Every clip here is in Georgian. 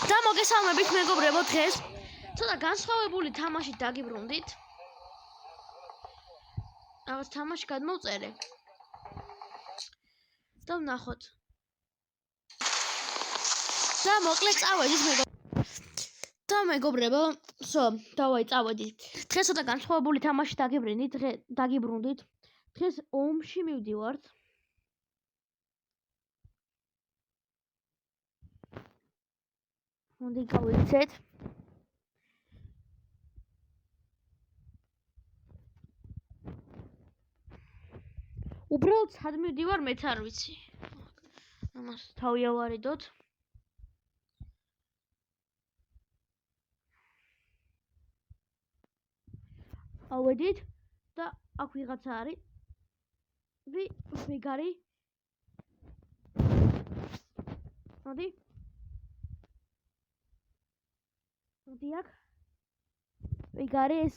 და მოგესალმებით მეგობრებო, დღეს ცოტა განსხვავებული თამაში დაგიბრუნდით. რაღაც თამაში გადმოვწერე. და ვნახოთ. და მოკლედ წავედით მეგობრებო, დავაი წავედით. დღეს ცოტა განსხვავებული თამაში დაგიბრუნდით. დღეს ომში მივდივართ. უნდა გავიქცეთ. უბრალოდ სად მივდივარ მეც არ ვიცი. ამას თავი ავარიდოთ. ავედით და აქ ვიღაცა არის. ვიგარი. მოდი აქ ვიგარი ეს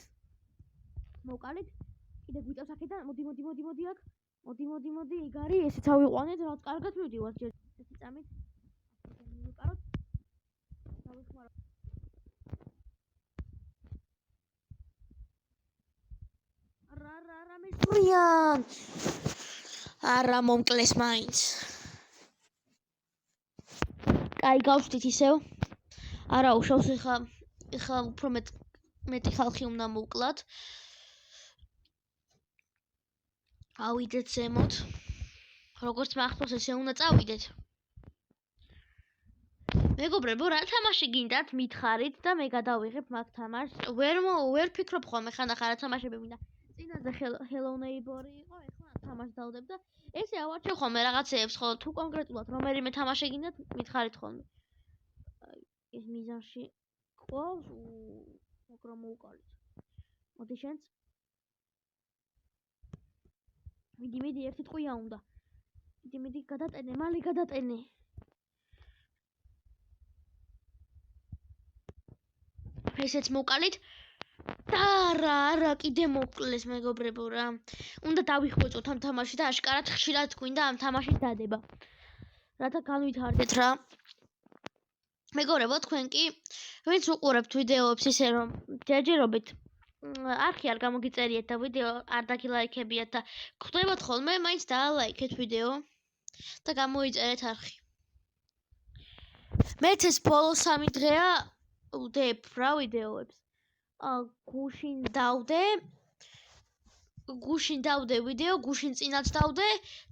მოვყალით. კიდე გვიწევს აქედან. მოდი აქ. მოდი იგარი ესეც ავიყვანეთ, რაც კარგად მივდივართ. ერთი წამით მივიყაროთ. დავიხმარო. არა მისვრიან. არა მომკლეს მაინც. კაი გავხდით ისევ. არა უშავს ეხლა უფრო მეტი ხალხი უნდა მოვკლათ. ავიდეთ ზემოთ. როგორც მახსოვს ესე უნდა წავიდეთ. მეგობრებო, რა თამაში გინდათ მითხარით და მე გადავიღებ მაგ თამაშს. ვერ ფიქრობ ხოლმე ხანდახან რა თამაშები მინდა. წინაზე Hello Neighbor იყო, ეხლა თამაშს დავდებ და ესე ავარჩევ ხოლმე რაღაცეებს, ხო, თუ კონკრეტულად რომელიმე თამაში გინდათ მითხარით ხოლმე. ეს მიზანში ყავს მაგრამ მოვყალით. მოდი შენც. მიდი ერთი ტყვია უნდა. მიდი გადატენე, მალე გადატენე. ესეც მოვყალით. და რა კიდე მოკლეს მეგობრებო რა. უნდა დავიხვეწოთ ამ თამაში და აშკარად ხშირად გვინდა ამ თამაშის დადება. რათა განვითარდეთ რა. მეგობრებო, თქვენ კი ვინც უყურებთ ვიდეოებს ისე რომ ჯერჯერობით არხი არ გამოგიწერიეთ და ვიდეო არ დაგილაიქებიათ და გვხვდებათ ხოლმე, მაინც დაალაიქეთ ვიდეო და გამოიწერეთ არხი. მეც ეს ბოლო 3 დღეა ვდებ რა ვიდეოებს. გუშინ დავდე ვიდეო, გუშინ წინაც დავდე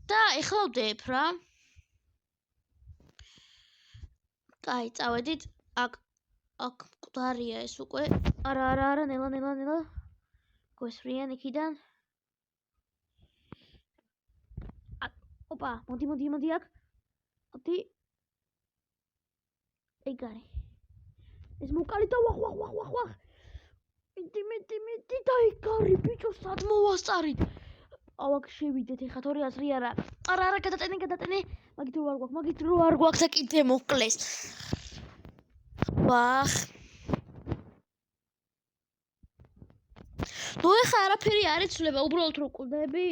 და ეხლა ვდებ რა. კაი, წავედით. აქ მკვდარია ეს უკვე. არა, ნელა. გვესვრიან იქიდან. ოპა, მოდი აქ. მოდი. ეგარი. ეს მოვყალით და ვახ. მიდი და ეგარი ბიჭო სად მოვასწარით. აქ შევიდეთ ეხა თორე აზრი არა. არა, გადატენე. მაგით რო არ გვაქვს და კიდე მოკლეს. ვახ. ნუ ეხა არაფერი არ იცვლება, უბრალოდ რო კლდები,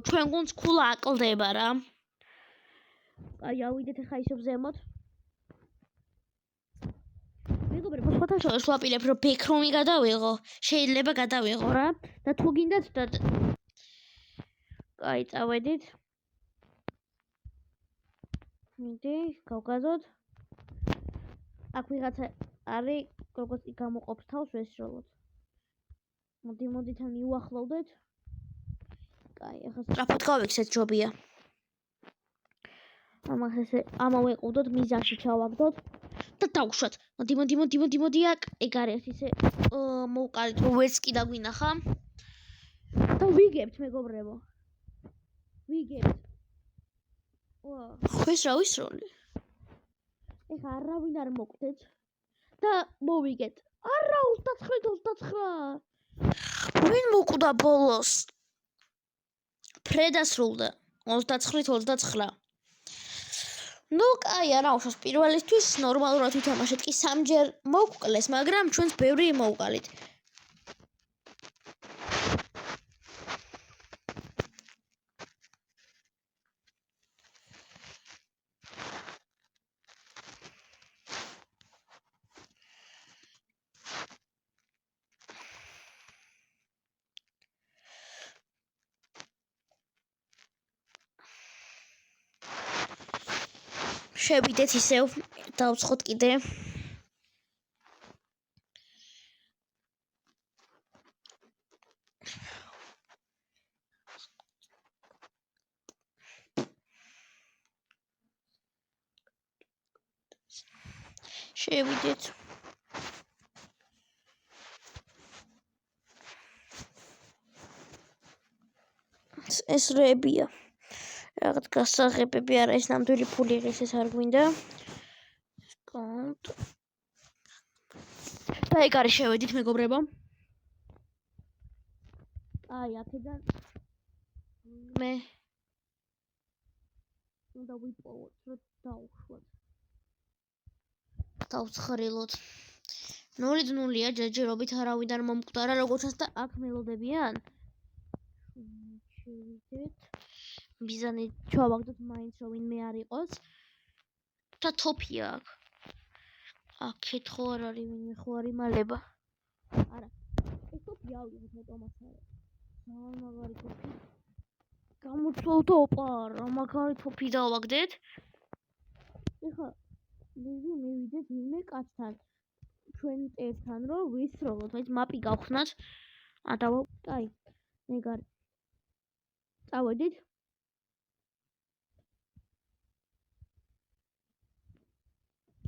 ჩვენ გუნდს ქულა აკლდება რა. აი, ავიდეთ ეხა ისევ ზემოთ. მეგობრებო, სხვათა შორის ვაპირებ, რომ ბექრომი გადავიღო. შეიძლება გადავიღო რა. და თუ გინდათ და კაი, წავედით. მიდი, გავგაზოთ. აქ ვიღაცა არის, როგორც გამოყოფს თავს ვესროლოთ. მოდი თან მივახლოვდეთ. კაი, ახლა სწრაფად გავიქცეთ ჯობია. ამას ესე ამავე ყუდოთ მიზანში ჩავაგდოთ და დავუშვათ. მოდი აქ. ეგ არის ისე მოვყალით რომ ვერც კი დაგვინახა. და ვიგებთ მეგობრებო. ეს რა ვისროლე? ეხა არავინ არ მოკვდეთ და მოვიგეთ. არა 29. ვინ მოკვდა ბოლოს? ფრედასრულდა 29. ნუ კაი, არა უშავს პირველისთვის ნორმალურად ვითამაშეთ კი 3-ჯერ მოვკლეს, მაგრამ ჩვენს ბევრი მოვყალით. შევიდეთ ისევ დავცხოთ კიდე. შევიდეთ. ეს რეებია. რაღაც გასაღებები არა, ეს ნამდვილი ფული ღირს ეს არ გვინდა. კონტ. და ეგ არის შევედით მეგობრებო. აი, აქედან მე უნდა ვიპოვოთ, რომ დავუშვათ. დავცხრილოთ. 0-0-ია ჯერჯერობით არავიდან მომკვდარა, როგორც და აქ მელოდებიან. შევიდეთ. მიზანი ჩავაგდოთ მაინც რომ ვინმე არ იყოს. და თოფია აქ. აქეთ ხო არ არის ვინმე ხო არ იმალება. არა. ეს თოფი ავიღოთ მე ტომას არა. მაგარი თოფი. გამოცვალ და ოპა, რა მაგარი თოფი დავაგდეთ. ეხლა მივიდეთ ვინმე კაცთან. ჩვენ ერთთან რომ ვისროლოთ, ეს მაპი გავხსნათ. ადავა, აი, ეგარი. წავედით.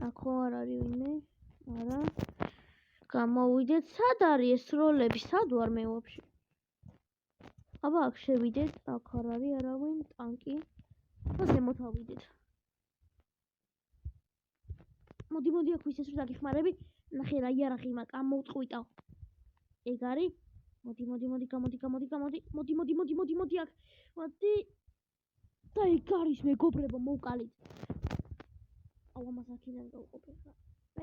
ახო არ არის ვინმე? არა. გამოვიდეთ. სად არის ეს როლები? სად ვარ მე ვაფშე? აბა აქ შევიდეთ. აქ არ არის არავინ, ტანკი. და ზემოთ ავიდეთ. მოდი აქ ვის ეს რა გიხმარები? ნახე რა იარაღი მაქვს, ამოვწყვიტავ. ეგ არის. მოდი აქ. მოდი. და ეგ არის მეგობრებო, მოვკალით. აუ ამას აქედან გავყოფე ხა.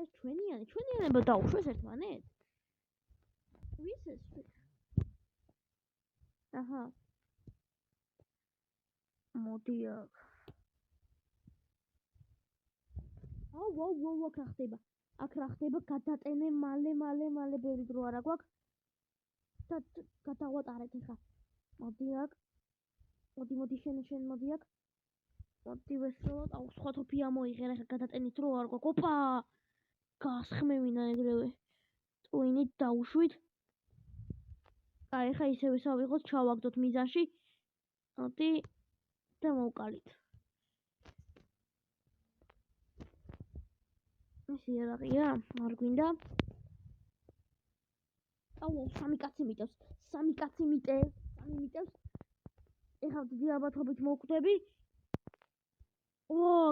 ეს ჩვენიანება დაუშვეს ერთმანეთს. ვის ეს? აჰა. მოდი აქ. აუ აქ რა ხდება? გადატენე მალე ბევრი დრო არა გვაქვს. და გადავატარეთ ხა. მოდი აქ. მოდი შენ მოდი აქ. მოდი ვესროლოთ. აუ სხვა თოფი ამოიღე რა გადატენის დრო არ გვაქვს. ოპა! გასხმევინა ეგრევე. ტვინით დაუშვით. აი ხა ისევე ავიღოთ, ჩავაგდოთ მიზანში. მოდი და მოვკალით. ეს იარაღია, არ გვინდა. აუ, სამი კაცი მიტევს. ეხლა დიდი ალბათობით მოვკვდები.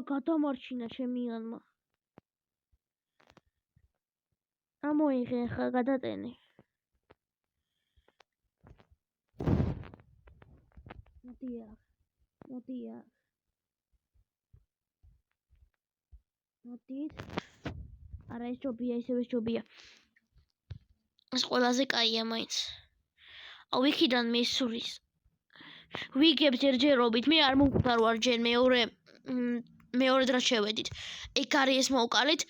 გადამარჩინა შემიანმა. ამოიღე ხა გადატენე. მოდი აქ. მოდით. არა ეს ჯობია, ისევ ეს ჯობია. ეს ყველაზე კაია მაინც. აუ იქიდან მისურის. ვიგებ ჯერჯერობით, მე არ მომკვდარ ვარ ჯერ მეორე დრო შევედით. ეგ არის ეს მოვკალით.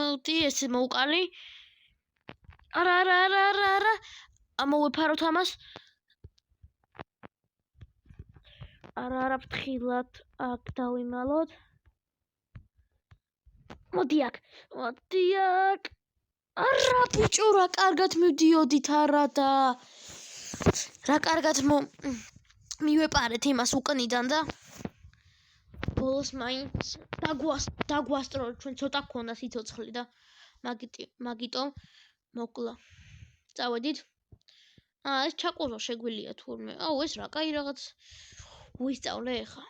მოდი, ეს მოვკალი. არა. ამოვეფაროთ ამას. არა, ფრთხილად აქ დავიმალოთ. მოდი აქ. არა, ბიჭო, რა კარგად მივდიოდით, არა და რა კარგად მივეპარეთ იმას უკნიდან და ბოლოს მაინც დაგვასტრო, ჩვენ ცოტა გქონდა სიცოცხლე და მაგიტომ მოკლა. წავედით. ეს ჩაყურო შეგვილია თურმე. აუ ეს რა კაი რაღაც ვისწავლე ხა.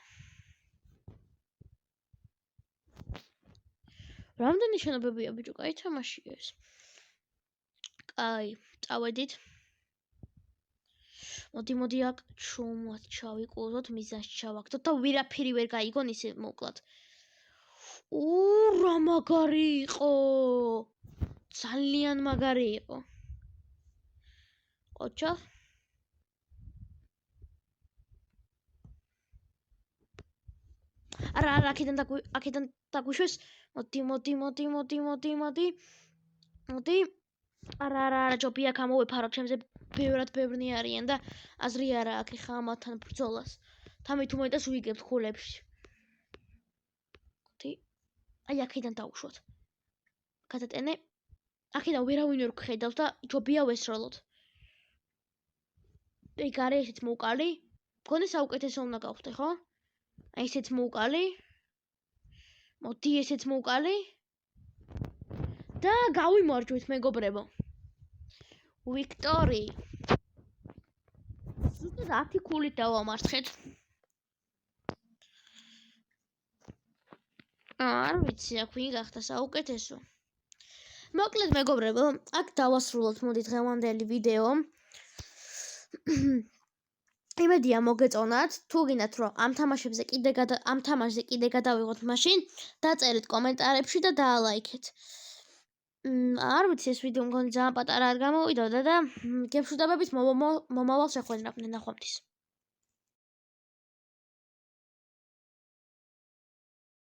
რამდენი შენობებია ბიჭო, კაი თამაშია ეს. კაი, წავედით. მოდი აქ ჩუმად ჩავიყუროთ, მიზანში ჩავაგდოთ და ვერაფერი ვერ გაიგონ ისე მოკლათ. რა მაგარი იყო. ძალიან მაგარი იყო. ოჩა. არა, აქედან დაგვიშვეს. მოდი. არა, ჯობია გამოვეფაროთ, ჩემზე ბევრად ბევრნი არიან და აზრი არა აქ ხა ამათთან ბრძოლას. თამით უმეტეს ვიგებთ ხულებში. აი აქედან დავუშვოთ. გადატენე. აქედან ვერავინ ვერ გხედავს და ჯობია ვესროლოთ. აი გარე ესეც მოვკალი. მგონი საუკეთესო უნდა გავხდე, ხო? აი ესეც მოვკალი. მოდი ესეც მოვკალი. და გავიმარჯვეთ მეგობრებო. ვიქტორი. ზუსტად 10 ქულით დავამარცხეთ. არ ვიცი, აქ ვინ გახდა საუკეთესო. მოკლედ მეგობრებო, აქ დავასრულოთ მოდი დღევანდელი ვიდეო. იმედია მოგეწონათ. თუ გინდათ რომ ამ თამაშზე კიდე გადავიღოთ მაშინ, დაწერეთ კომენტარებში და დაალაიქეთ. არ ვიცი ეს ვიდეო მგონი ძალიან პატარა არ გამოვიდოდა და გემშვიდობებით მომავალ შეხვედრამდე ნახვამდის.